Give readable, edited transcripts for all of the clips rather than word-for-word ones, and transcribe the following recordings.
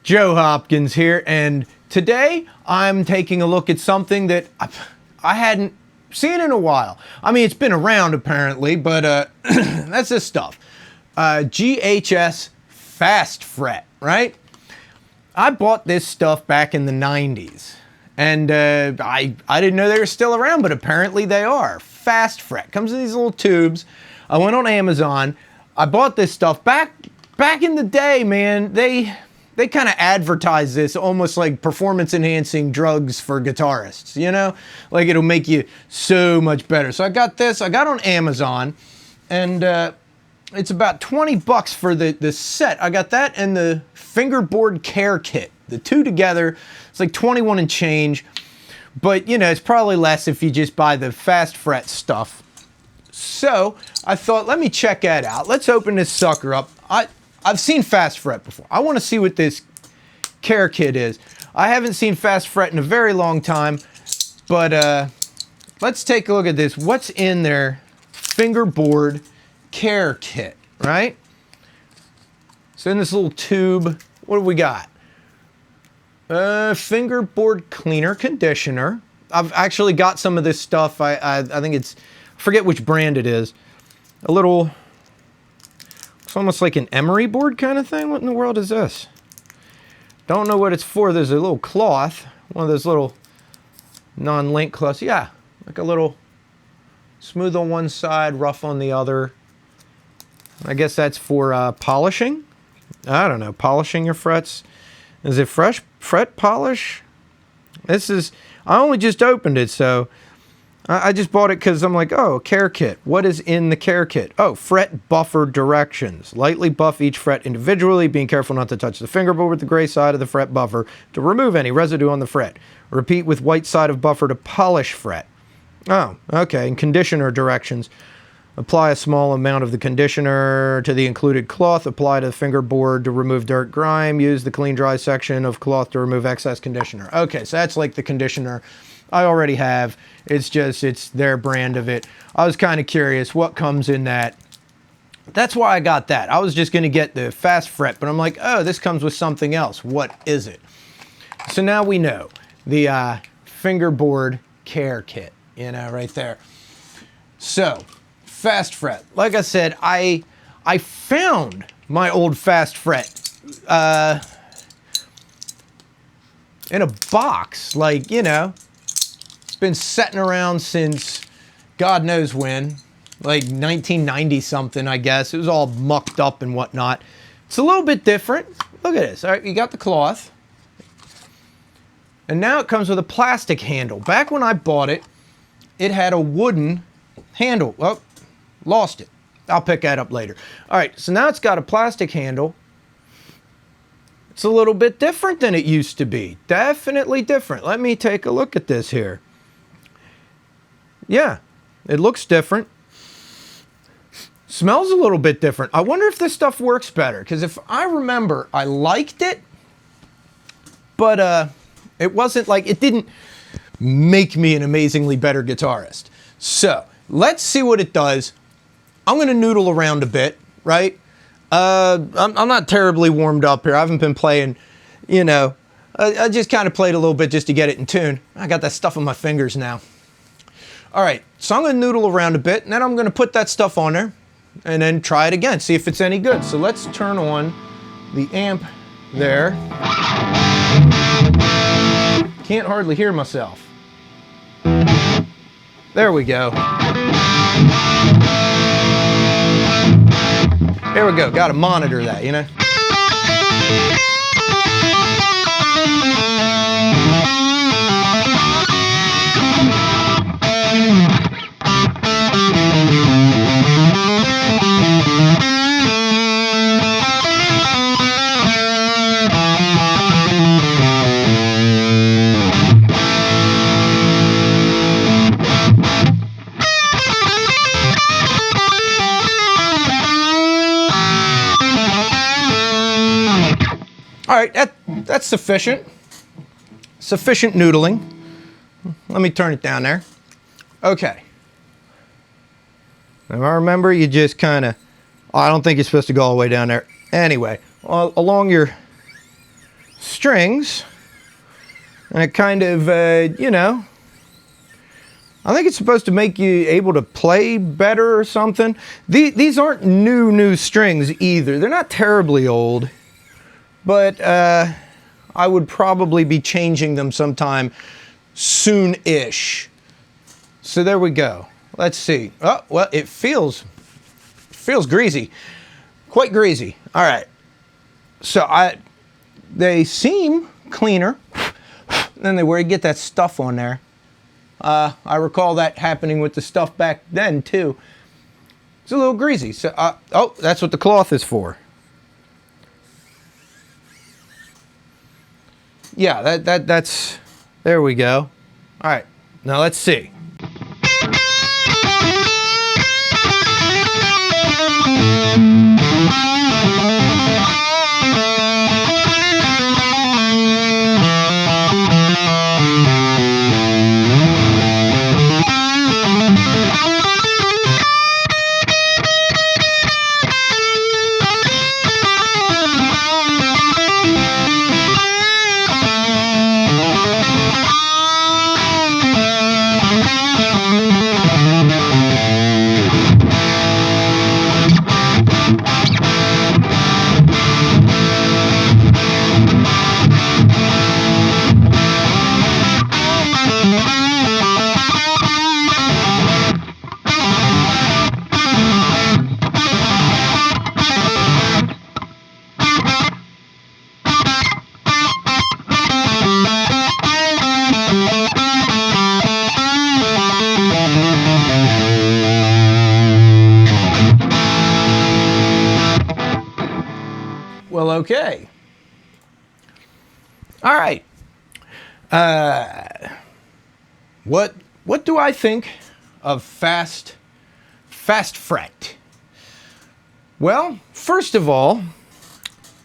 Joe Hopkins here, and today I'm taking a look at something that I hadn't seen in a while. I mean, it's been around apparently, but that's this stuff. GHS Fast Fret, right? I bought this stuff back in the 90s, and I didn't know they were still around, but apparently they are. Fast Fret comes in these little tubes. I went on Amazon. I bought this stuff back in the day, man. They kind of advertise this almost like performance-enhancing drugs for guitarists, you know? Like it'll make you so much better. So I got this. I got on Amazon, and it's about 20 bucks for the set. I got that and the fingerboard care kit. The two together, it's like 21 and change. But, you know, it's probably less if you just buy the Fast Fret stuff. So I thought, let me check that out. Let's open this sucker up. I've seen Fast Fret before. I want to see what this care kit is. I haven't seen Fast Fret in a very long time, but let's take a look at this. What's in their fingerboard care kit, right? So in this little tube, what do we got? Fingerboard cleaner conditioner. I've actually got some of this stuff. I think it's, I forget which brand it is. A little, it's almost like an emery board kind of thing. What in the world is this? Don't know what it's for. There's a little cloth, one of those little non-link cloths. Yeah, like a little smooth on one side, rough on the other. I guess that's for polishing. I don't know, polishing your frets. Is it fresh fret polish? This is, I only just opened it, so I just bought it because I'm like, oh, care kit. What is in the care kit? Oh, fret buffer directions. Lightly buff each fret individually, being careful not to touch the fingerboard with the gray side of the fret buffer to remove any residue on the fret. Repeat with white side of buffer to polish fret. Oh, okay, and conditioner directions. Apply a small amount of the conditioner to the included cloth. Apply to the fingerboard to remove dirt, grime. Use the clean dry section of cloth to remove excess conditioner. Okay, so that's like the conditioner I already have. It's just, it's their brand of it. I was kind of curious what comes in that. That's why I got that. I was just going to get the Fast Fret, but I'm like, oh, this comes with something else. What is it? So now we know. The fingerboard care kit, you know, right there. So, Fast Fret. Like I said, I found my old Fast Fret in a box. Like, you know, it's been sitting around since God knows when, like 1990 something, I guess. It was all mucked up and whatnot. It's a little bit different. Look at this. All right, you got the cloth. And now it comes with a plastic handle. Back when I bought it, it had a wooden handle. Oh, lost it. I'll pick that up later. All right, so now it's got a plastic handle. It's a little bit different than it used to be. Definitely different. Let me take a look at this here. Yeah, it looks different. Smells a little bit different. I wonder if this stuff works better, because if I remember, I liked it, but it wasn't like, it didn't make me an amazingly better guitarist. So, let's see what it does. I'm going to noodle around a bit, right? I'm not terribly warmed up here. I haven't been playing, you know. I just kind of played a little bit just to get it in tune. I got that stuff on my fingers now. All right, so I'm going to noodle around a bit, and then I'm going to put that stuff on there, and then try it again, see if it's any good. So let's turn on the amp there. Can't hardly hear myself. There we go. There we go, gotta monitor that, you know? All right, that's sufficient. Sufficient noodling. Let me turn it down there. Okay. Now I remember you just kind of, I don't think you're supposed to go all the way down there. Anyway, along your strings, and it kind of, you know, I think it's supposed to make you able to play better or something. These aren't new strings either. They're not terribly old, but I would probably be changing them sometime soon-ish. So there we go. Let's see. Oh, well, it feels greasy. Quite greasy. All right. So they seem cleaner than they were. You get that stuff on there. I recall that happening with the stuff back then too. It's a little greasy. So, oh, that's what the cloth is for. Yeah, that's, there we go. All right, now let's see. Well, okay. All right. What do I think of Fast Fret? Well, first of all,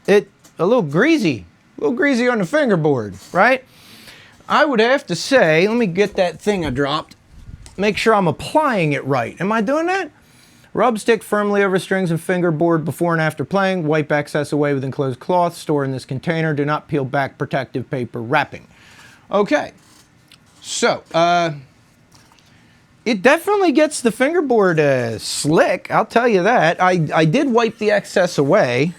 a little greasy on the fingerboard, right? I would have to say, let me get that thing I dropped. Make sure I'm applying it right. Am I doing that? Rub stick firmly over strings and fingerboard before and after playing. Wipe excess away with enclosed cloth. Store in this container. Do not peel back protective paper wrapping. Okay. So, it definitely gets the fingerboard slick. I'll tell you that. I did wipe the excess away.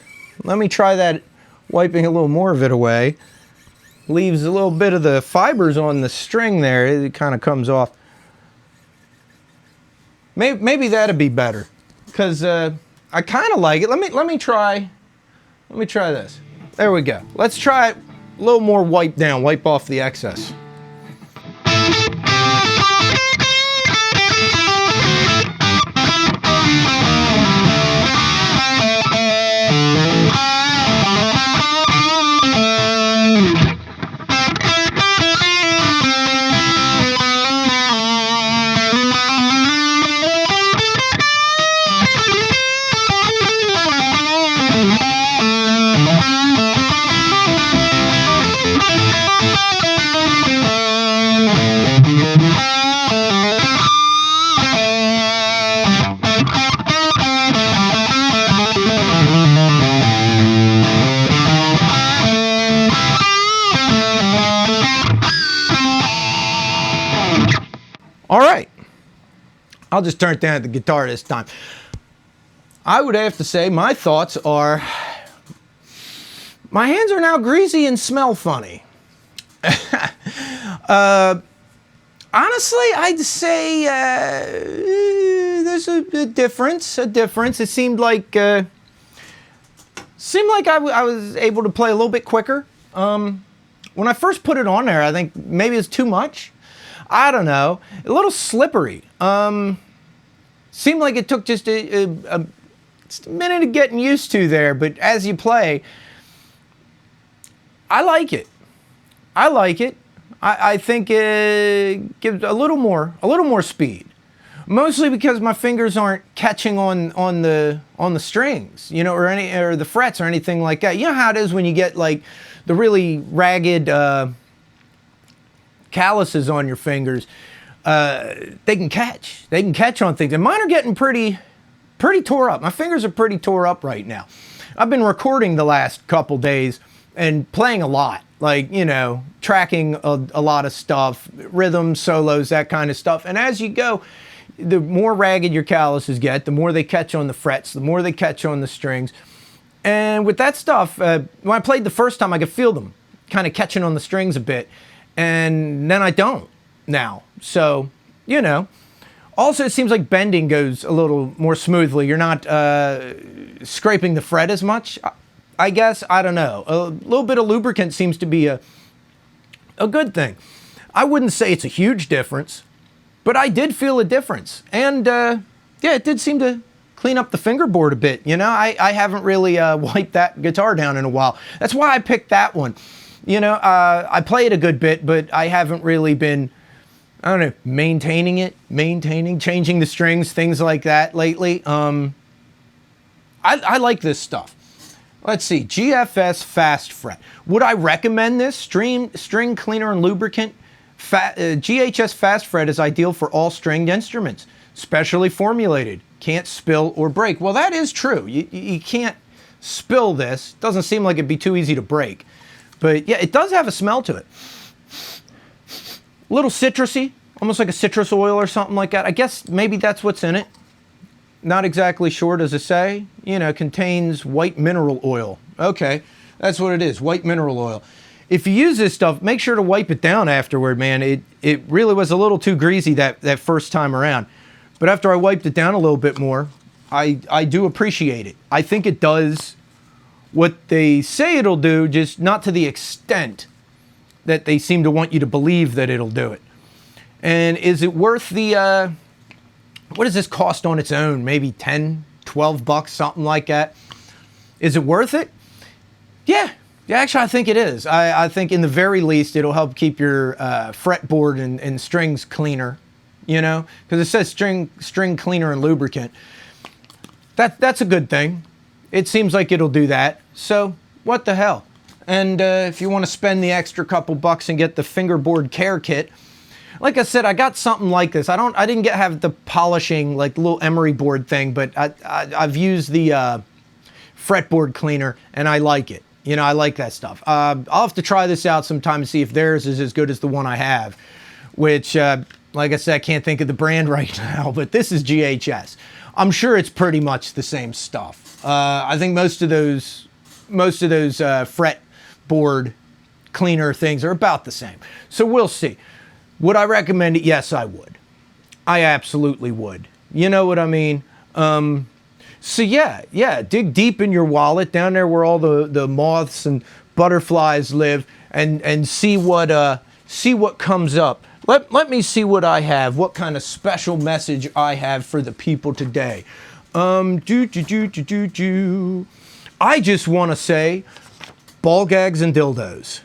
Let me try that, wiping a little more of it away. Leaves a little bit of the fibers on the string there. It kind of comes off. Maybe that'd be better, because I kind of like it. Let me try this. There we go. Let's try it a little more wipe down, wipe off the excess. All right, I'll just turn it down at the guitar this time. I would have to say my thoughts are, my hands are now greasy and smell funny. Honestly, I'd say there's a difference. It seemed like I was able to play a little bit quicker. When I first put it on there, I think maybe it's too much. I don't know. A little slippery. Seemed like it took just a minute of getting used to there, but as you play, I like it. I think it gives a little more speed. Mostly because my fingers aren't catching on the strings, you know, or the frets or anything like that. You know how it is when you get like the really ragged calluses on your fingers. They can catch on things, and mine are getting pretty tore up. My fingers are pretty tore up right now. I've been recording the last couple days and playing a lot, like, you know, tracking a lot of stuff, rhythm, solos, that kind of stuff. And as you go, the more ragged your calluses get, the more they catch on the frets, the more they catch on the strings. And with that stuff, when I played the first time, I could feel them kind of catching on the strings a bit. And then I don't now. So, you know. Also, it seems like bending goes a little more smoothly. You're not scraping the fret as much, I guess. I don't know. A little bit of lubricant seems to be a good thing. I wouldn't say it's a huge difference, but I did feel a difference. And yeah, it did seem to clean up the fingerboard a bit. You know, I haven't really wiped that guitar down in a while. That's why I picked that one. You know, I play it a good bit, but I haven't really been, I don't know, changing the strings, things like that lately. I like this stuff. Let's see, GHS Fast Fret. Would I recommend this? String cleaner and lubricant. GHS Fast Fret is ideal for all stringed instruments. Specially formulated. Can't spill or break. Well, that is true. You can't spill this. Doesn't seem like it'd be too easy to break. But yeah, it does have a smell to it. A little citrusy, almost like a citrus oil or something like that. I guess maybe that's what's in it. Not exactly sure, does it say? You know, contains white mineral oil. Okay, that's what it is, white mineral oil. If you use this stuff, make sure to wipe it down afterward, man. It really was a little too greasy that first time around. But after I wiped it down a little bit more, I do appreciate it. I think it does what they say it'll do, just not to the extent that they seem to want you to believe that it'll do it. And is it worth the, what does this cost on its own? Maybe 10, 12 bucks, something like that. Is it worth it? Yeah, actually I think it is. I think in the very least it'll help keep your fretboard and strings cleaner, you know? Because it says string cleaner and lubricant. That's a good thing. It seems like it'll do that. So what the hell? And if you want to spend the extra couple bucks and get the fingerboard care kit, like I said, I got something like this. I didn't have the polishing, like the little emery board thing, but I've used the fretboard cleaner and I like it. You know, I like that stuff. I'll have to try this out sometime to see if theirs is as good as the one I have, which, like I said, I can't think of the brand right now, but this is GHS. I'm sure it's pretty much the same stuff. I think most of those fretboard cleaner things are about the same. So we'll see. Would I recommend it? Yes, I would. I absolutely would. You know what I mean? So yeah, dig deep in your wallet down there where all the moths and butterflies live, and see what comes up. Let me see what I have. What kind of special message I have for the people today. I just want to say, ball gags and dildos.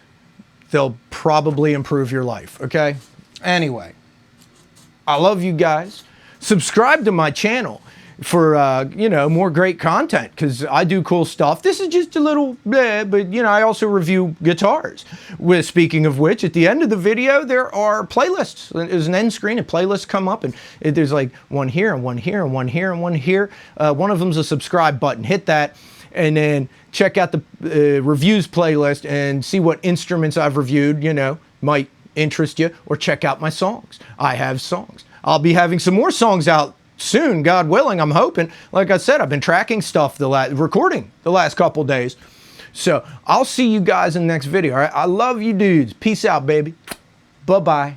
They'll probably improve your life, okay? Anyway, I love you guys. Subscribe to my channel for, you know, more great content, because I do cool stuff. This is just a little bleh, but, you know, I also review guitars. Speaking of which, at the end of the video, there are playlists. There's an end screen, and playlists come up, and there's like one here, and one here, and one here, and one here. One of them's a subscribe button. Hit that, and then check out the reviews playlist and see what instruments I've reviewed, you know, might interest you, or check out my songs. I have songs. I'll be having some more songs out soon, God willing, I'm hoping. Like I said, I've been tracking stuff, recording the last couple days. So I'll see you guys in the next video. All right, I love you dudes. Peace out, baby. Bye-bye.